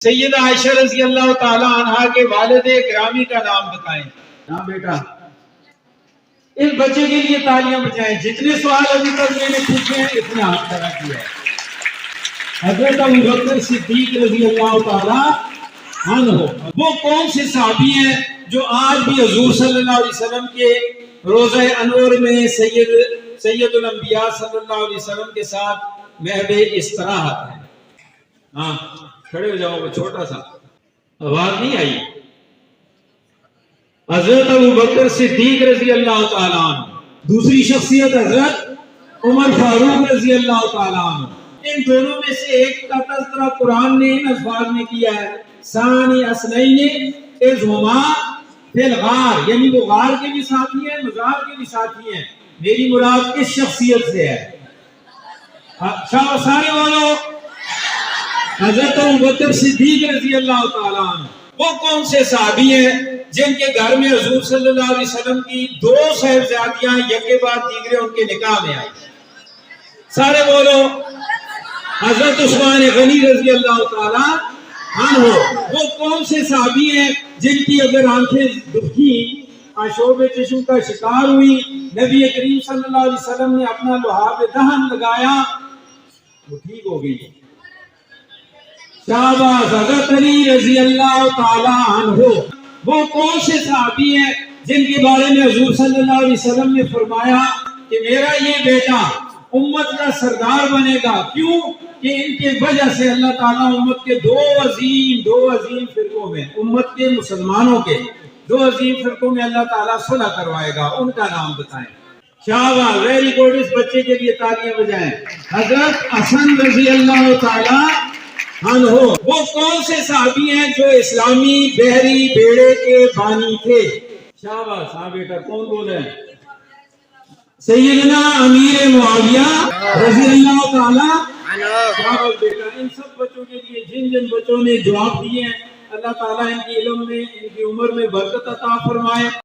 سیدہ عائشہ رضی اللہ تعالی عنہا کے والد گرامی کا نام بتائیں۔ ہاں بیٹا، اس بچے کے لیے تالیاں بجائیں۔ جتنے سوال ابھی تک میں نے پوچھے ہیں اتنے ہاتھ کھڑا کیا ہے۔ حضرت ابوبکر صدیق رضی اللہ تعالی عنہ وہ کون سے صحابی ہیں جو آج بھی حضور صلی اللہ علیہ وسلم کے روضہ انور میں سید الانبیاء صلی اللہ علیہ وسلم کے ساتھ محب استراحت ہیں؟ ہاں کھڑے ہو جاؤ، چھوٹا سا آواز نہیں آئی۔ حضرت ابوبکر صدیق رضی اللہ تعالیٰ عنہ، دوسری شخصیت حضرت عمر فاروق رضی اللہ تعالیٰ عنہ۔ ان دونوں میں سے ایک کا تذکرہ قرآن نے ان الفاظ میں کیا ہے، ثانی اثنین اذ ہما فی الغار، یعنی وہ غار کے بھی ساتھی ہیں، مزار کے بھی ساتھی ہیں۔ میری مراد کس شخصیت سے ہے؟ سارے والوں حضرت ابوبکر صدیق رضی اللہ تعالیٰ عنہ وہ کون سے صحابی ہیں جن کے گھر میں حضور صلی اللہ علیہ وسلم کی دو صاحبزادیاں یکے بعد دیگرے ان کے نکاح میں آئی؟ سارے بولو۔ حضرت عثمان غنی رضی اللہ تعالیٰ عنہ وہ کون سے صحابی ہیں جن کی اگر آنکھیں دکھی، آشوب چشم کا شکار ہوئی، نبی کریم صلی اللہ علیہ وسلم نے اپنا لحاف دہن لگایا، وہ ٹھیک ہو گئی؟ شہباز حضرت علی رضی اللہ تعالی عنہ وہ کون سے صحابی ہیں جن کے بارے میں حضور صلی اللہ علیہ وسلم نے فرمایا کہ میرا یہ بیٹا امت کا سردار بنے گا؟ کیوں کہ ان کے وجہ سے اللہ تعالیٰ امت کے دو عظیم فرقوں میں، امت کے مسلمانوں کے دو عظیم فرقوں میں اللہ تعالیٰ صلح کروائے گا۔ ان کا نام بتائیں۔ شہباز، ویری گڈ، اس بچے کے لیے تالیاں بجائیں۔ حضرت حسن رضی اللہ تعالی عنہ وہ کون سے صحابی ہیں جو اسلامی بحری بیڑے کے بانی تھے؟ شاباش، ہاں بیٹا، کون بول رہے ہیں؟ سیدنا امیر معاویہ رضی اللہ تعالی شاباش بیٹا۔ ان سب بچوں کے لیے جن بچوں نے جواب دیے ہیں، اللہ تعالیٰ ان کی علم میں، ان کی عمر میں برکت عطا فرمائے۔